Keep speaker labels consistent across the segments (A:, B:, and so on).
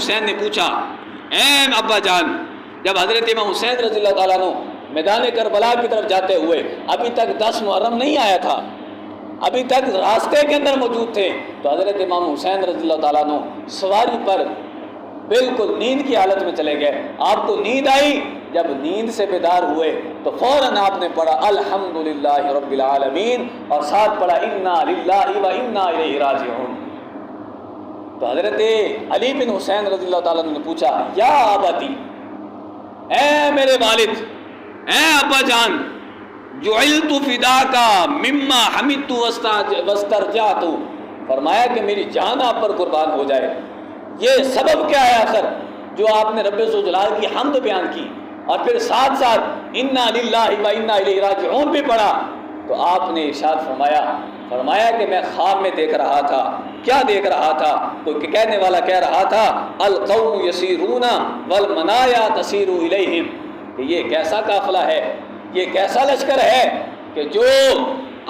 A: حسین نے پوچھا، اے ابا جان، جب حضرت امام حسین رضی اللہ تعالیٰ عنہ میدان کربلا کی طرف جاتے ہوئے ابھی تک 10 محرم نہیں آیا تھا، ابھی تک راستے کے اندر موجود تھے، تو حضرت امام حسین رضی اللہ تعالیٰ عنہ سواری پر بالکل نیند کی حالت میں چلے گئے۔ آپ کو نیند آئی، جب نیند سے بیدار ہوئے تو فوراً آپ نے پڑھا الحمدللہ رب العالمین اور ساتھ پڑھا انا للہ و انا الیہ راجعون۔ تو حضرت علی بن حسین رضی اللہ تعالیٰ عنہ نے پوچھا، یا ابتی، اے میرے والد، اے ابا جان، جعلت فداکا مما حمدت واسترجعت، فرمایا کہ میری جان آپ پر قربان ہو جائے، یہ سبب کیا ہے آخر جو آپ نے رب ذوالجلال کی حمد بیان کی اور پھر ساتھ ساتھ انا للہ و انا الیہ راجعون بھی پڑھا؟ تو آپ نے ارشاد فرمایا کہ میں خواب میں دیکھ رہا تھا۔ کیا دیکھ رہا تھا؟ کوئی کہنے والا کہہ رہا تھا القوم یسیرون والمنایا تسیر الیہم، کہ یہ کیسا قافلہ ہے، یہ کیسا لشکر ہے کہ جو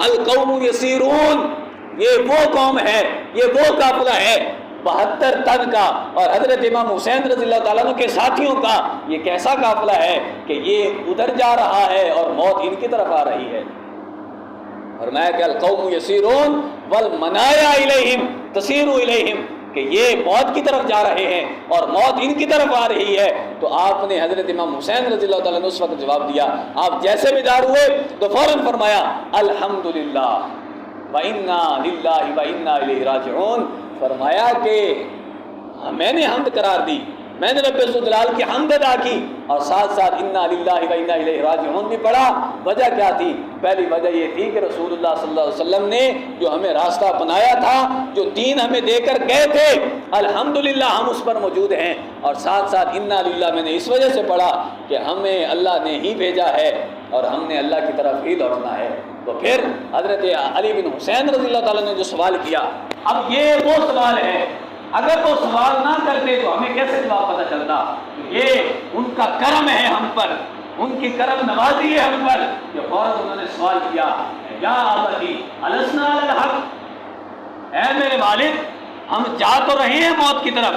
A: القوم یسیرون، یہ وہ قوم ہے، یہ وہ قافلہ ہے 72 تن کا، اور حضرت امام حسین رضی اللہ تعالیٰ عنہ کے ساتھیوں کا یہ کیسا قافلہ ہے کہ یہ ادھر جا رہا ہے اور موت ان کی طرف آ رہی ہے۔ فرمایا کہ القوم یسیرون والمنایا الیہم تسیر الیہم، کہ یہ موت کی طرف جا رہے ہیں اور موت ان کی طرف آ رہی ہے۔ تو آپ نے حضرت امام حسین رضی اللہ تعالیٰ عنہ اس وقت جواب دیا، آپ جیسے بیدار ہوئے تو فوراً فرمایا الحمدللہ وَإِنَّا لِلَّهِ وَإِنَّا إِلَيْهِ راجعون، فرمایا کہ میں نے حمد قرار دی، میں نے رب ذوالجلال کی حمد ادا کی اور ساتھ ساتھ انا للہ و انا الیہ راجعون بھی پڑھا۔ وجہ کیا تھی؟ پہلی وجہ یہ تھی کہ رسول اللہ صلی اللہ علیہ وسلم نے جو ہمیں راستہ اپنایا تھا، جو دین ہمیں دے کر گئے تھے، الحمدللہ ہم اس پر موجود ہیں، اور ساتھ ساتھ انا للہ میں نے اس وجہ سے پڑھا کہ ہمیں اللہ نے ہی بھیجا ہے اور ہم نے اللہ کی طرف ہی لوٹنا ہے۔ تو پھر حضرت علی بن حسین رضی اللہ تعالیٰ نے جو سوال کیا، اب یہ وہ سوال ہے، اگر وہ سوال نہ کرتے تو ہمیں کیسے جواب پتہ چلتا؟ یہ ان کا کرم ہے ہم پر، ان کی کرم نوازی ہے ہم پر کہ فوراً انہوں نے سوال کیا، یا ابتی السنا علی الحق، اے میرے والد، ہم جا تو رہے ہیں موت کی طرف،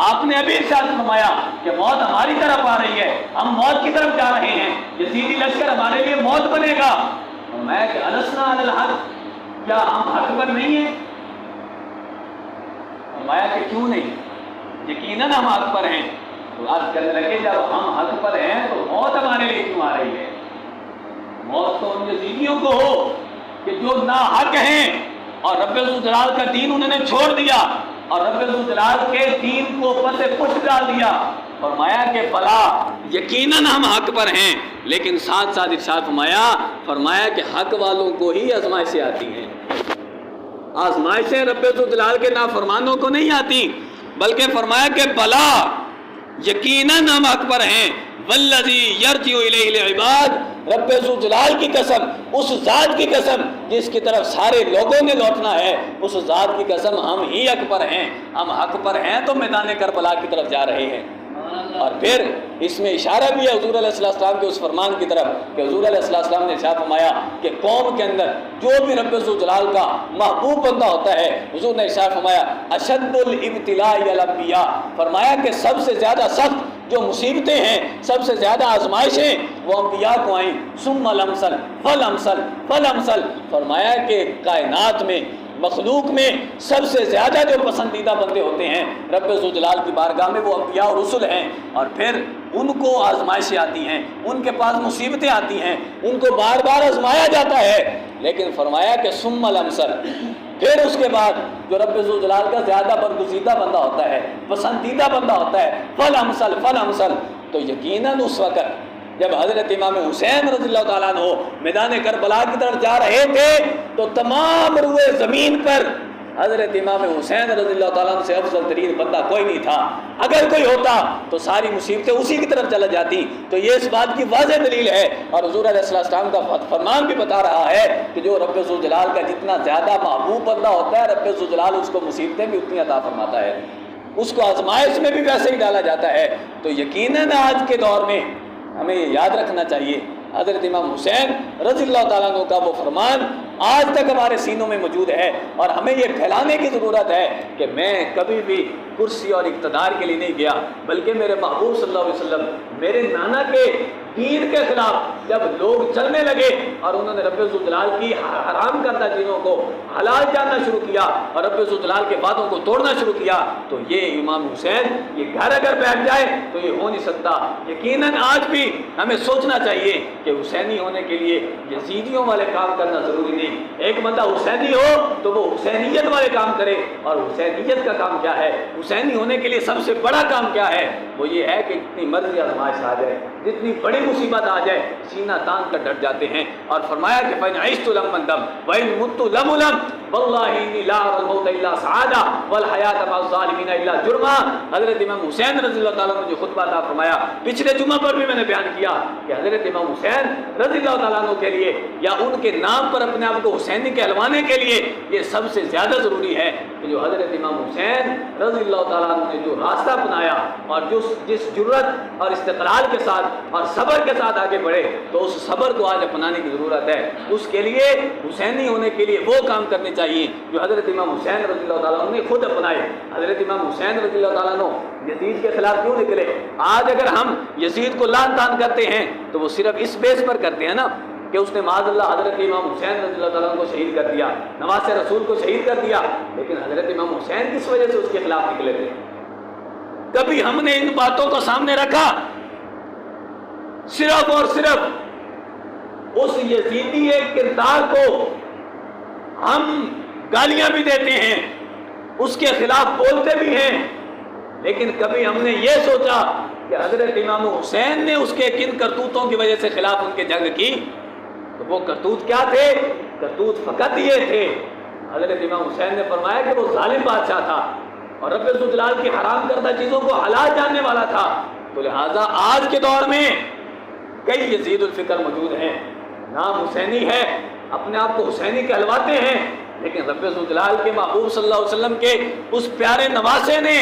A: آپ نے ابھی ارشاد فرمایا کہ موت ہماری طرف آ رہی ہے، ہم موت کی طرف جا رہے ہیں، یزیدی لشکر ہمارے لیے موت بنے گا۔ میں کہ السنا علی الحق، کیا ہم حق پر نہیں ہیں؟ فرمایا کہ کیوں نہیں، یقیناً ہم حق پر ہیں۔ تو عرض کرنے لگے جب ہم حق پر ہیں تو موت ہمارے لیے کیوں آ رہی ہے؟ موت تو ان یزیدیوں کو ہو کہ جو ناحق ہیں اور رب ذوالجلال کا دین انہوں نے چھوڑ دیا اور رب ذوالجلال کے دین کو پس پشت ڈال دیا۔ فرمایا کہ بلا یقیناً ہم حق پر ہیں، لیکن ساتھ ساتھ ارشاد فرمایا کہ حق والوں کو ہی آزمائشیں آتی ہیں، آزمائشیں رب ذوالجلال کے نافرمانوں کو نہیں آتی، بلکہ فرمایا کہ بلا یقیناً ہم حق پر ہیں، والذی یرجع الیہ العباد، رب ذوالجلال کی قسم، اس ذات کی قسم جس کی طرف سارے لوگوں نے لوٹنا ہے، اس ذات کی قسم ہم ہی حق پر ہیں، ہم حق پر ہیں تو میدان کربلا کی طرف جا رہے ہیں۔ اور پھر اس میں اشارہ بھی ہے حضور علیہ السلام کے اس فرمان کی طرف کہ حضور علیہ السلام نے ارشاد فرمایا کہ قوم کے اندر جو بھی رب ذوالجلال کا محبوب بندہ ہوتا ہے، حضور نے ارشاد فرمایا اشد الابتلاء الانبیاء، فرمایا کہ سب سے زیادہ سخت جو مصیبتیں ہیں، سب سے زیادہ آزمائشیں وہ انبیاء کو آئیں، ثم الامثل فالامثل فالامثل، فرمایا کہ کائنات میں مخلوق میں سب سے زیادہ جو پسندیدہ بندے ہوتے ہیں رب ذوالجلال کی بارگاہ میں وہ انبیاء اور رسل ہیں، اور پھر ان کو آزمائشیں آتی ہیں، ان کے پاس مصیبتیں آتی ہیں، ان کو بار بار آزمایا جاتا ہے، لیکن فرمایا کہ ثم الامثل، پھر اس کے بعد جو رب ذوالجلال کا زیادہ برگزیدہ بندہ ہوتا ہے، پسندیدہ بندہ ہوتا ہے، فالامثل فالامثل، تو یقیناً اس وقت جب حضرت امام حسین رضی اللہ تعالیٰ عنہ میدان کربلا کی طرف جا رہے تھے تو تمام روئے زمین پر حضرت امام حسین رضی اللہ تعالیٰ عنہ سے افضل ترین بندہ کوئی نہیں تھا۔ اگر کوئی ہوتا تو ساری مصیبتیں اسی کی طرف چلا جاتی۔ تو یہ اس بات کی واضح دلیل ہے، اور حضور علیہ السلام کا فرمان بھی بتا رہا ہے کہ جو رب ذوالجلال کا جتنا زیادہ محبوب بندہ ہوتا ہے، رب ذوالجلال اس کو مصیبتیں بھی اتنی عطا فرماتا ہے، اس کو آزمائش میں بھی ویسے ہی ڈالا جاتا ہے۔ تو یقیناً آج کے دور میں ہمیں یہ یاد رکھنا چاہیے حضرت امام حسین رضی اللہ تعالیٰ عنہ کا وہ فرمان آج تک ہمارے سینوں میں موجود ہے، اور ہمیں یہ پھیلانے کی ضرورت ہے کہ میں کبھی بھی کرسی اور اقتدار کے لیے نہیں گیا، بلکہ میرے محبوب صلی اللہ علیہ وسلم میرے نانا کے دین کے خلاف جب لوگ چلنے لگے اور انہوں نے رب ذوالجلال کی حرام کردہ چیزوں کو حلال جاننا شروع کیا اور رب ذوالجلال کے وعدوں کو توڑنا شروع کیا، تو یہ امام حسین یہ گھر اگر بیٹھ جائے تو یہ ہو نہیں سکتا۔ یقیناً آج بھی ہمیں سوچنا چاہیے کہ حسینی ہونے کے لیے یزیدیوں والے کام کرنا ضروری نہیں، ایک بندہ حسینی ہو تو وہ حسینیت والے کام کرے، اور حسینیت کا کام کیا ہے، حسینی ہونے کے لیے سب سے بڑا کام کیا ہے، وہ یہ ہے کہ جتنی مرضی آزمائش آ جائے، جتنی بڑی مصیبت آ جائے، سینہ تان کر ڈٹ جاتے ہیں، اور فرمایا کہ فَإِنْ عِشْتُ لَمَّ الدَّمْ وَإِنْ مُتُّ لَمُ لَمْ وَاللَّهِ إِنِّي لَا أَرَى الْمَوْتَ إِلَّا سَعَادَةً وَالْحَيَاةَ مَعَ الظَّالِمِينَ إِلَّا جُرْمًا۔ حضرت امام حسین رضی اللہ تعالیٰ عنہ نے جو خطبہ عطا فرمایا، پچھلے جمعہ پر بھی میں نے بیان کیا کہ حضرت امام حسین رضی اللہ تعالیٰ عنہ کے لیے یا ان کے نام پر اپنے آپ کو حسینی کہلوانے کے لیے یہ سب سے زیادہ ضروری ہے کہ جو حضرت امام حسین رضی اللہ تعالیٰ عنہ نے جو راستہ اپنایا اور جس جرت اور استقلال کے ساتھ اور صبر کے ساتھ آگے بڑھے، تو اس صبر کو آج اپنانے کی ضرورت ہے۔ اس کے لیے حسینی ہونے کے لیے وہ کام کرنے چاہیے جو حضرت امام حسین رضی اللہ تعالیٰ عنہ نے خود اپنائے۔ حضرت امام حسین رضی اللہ تعالیٰ عنہ یزید کے خلاف کیوں نکلے؟ آج اگر ہم یزید کو لعن طعن کرتے ہیں تو وہ صرف اس بیس پر کرتے ہیں نا کہ اس نے معاذ اللہ حضرت امام حسین رضی اللہ تعالیٰ عنہ کو شہید کر دیا، نواسہ رسول کو شہید کر دیا، لیکن حضرت امام حسین کس وجہ سے اس کے خلاف نکلے تھے؟ کبھی ہم نے ان باتوں کو سامنے رکھا؟ صرف اور صرف اس یزیدی کردار کو ہم گالیاں بھی دیتے ہیں، اس کے خلاف بولتے بھی ہیں، لیکن کبھی ہم نے یہ سوچا کہ حضرت امام حسین نے اس کے کن کرتوتوں کی وجہ سے خلاف ان کے جنگ کی؟ تو وہ کرتوت کیا تھے؟ کرتوت فقط یہ تھے، حضرت امام حسین نے فرمایا کہ وہ ظالم بادشاہ تھا اور رب ذوالجلال کی حرام کردہ چیزوں کو حلال جاننے والا تھا، تو لہٰذا آج کے دور میں کئی یزید الفکر موجود ہیں، نام حسینی ہے، اپنے آپ کو حسینی کہلواتے ہیں، لیکن رب ذوالجلال کے محبوب صلی اللہ علیہ وسلم کے اس پیارے نواسے نے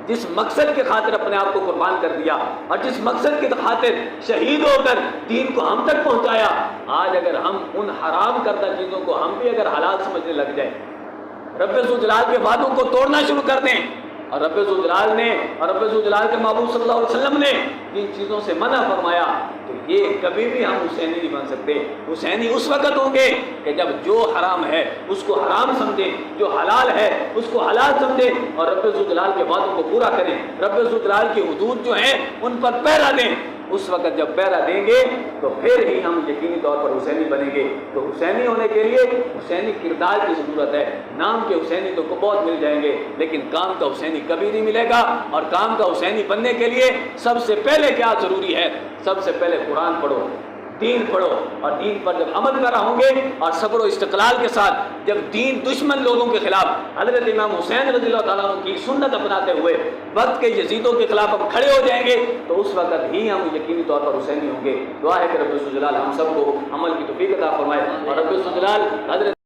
A: جس مقصد کے خاطر اپنے آپ کو قربان کر دیا اور جس مقصد کی خاطر شہید ہو کر دین کو ہم تک پہنچایا، آج اگر ہم ان حرام کردہ چیزوں کو ہم بھی اگر حلال سمجھنے لگ جائیں، رب ذوالجلال کے وعدوں کو توڑنا شروع کر دیں، اور رب ذوالجلال نے اور رب ذوالجلال کے محبوب صلی اللہ علیہ وسلم نے جن چیزوں سے منع فرمایا، تو یہ کبھی بھی ہم حسینی نہیں بن سکتے۔ حسینی اس وقت ہوں گے کہ جب جو حرام ہے اس کو حرام سمجھیں، جو حلال ہے اس کو حلال سمجھیں، اور رب ذوالجلال کے وعدوں کو پورا کریں، رب ذوالجلال کی حدود جو ہیں ان پر پہرا دیں۔ اس وقت جب پہرا دیں گے تو پھر ہی ہم یقینی طور پر حسینی بنیں گے۔ تو حسینی ہونے کے لیے حسینی کردار کی ضرورت ہے۔ نام کے حسینی تو بہت مل جائیں گے، لیکن کام کا حسینی کبھی نہیں ملے گا، اور کام کا حسینی بننے کے لیے سب سے پہلے کیا ضروری ہے؟ سب سے پہلے قرآن پڑھو، دین پڑھو، اور دین پر جب عمل کر رہے ہوں گے اور صبر و استقلال کے ساتھ جب دین دشمن لوگوں کے خلاف حضرت امام حسین رضی اللہ تعالیٰ عنہ کی سنت اپناتے ہوئے وقت کے یزیدوں کے خلاف ہم کھڑے ہو جائیں گے، تو اس وقت ہی ہم یقینی طور پر حسینی ہوں گے۔ دعا ہے کہ رب ذوالجلال ہم سب کو عمل کی توفیق عطا فرمائے، اور رب ذوالجلال حضرت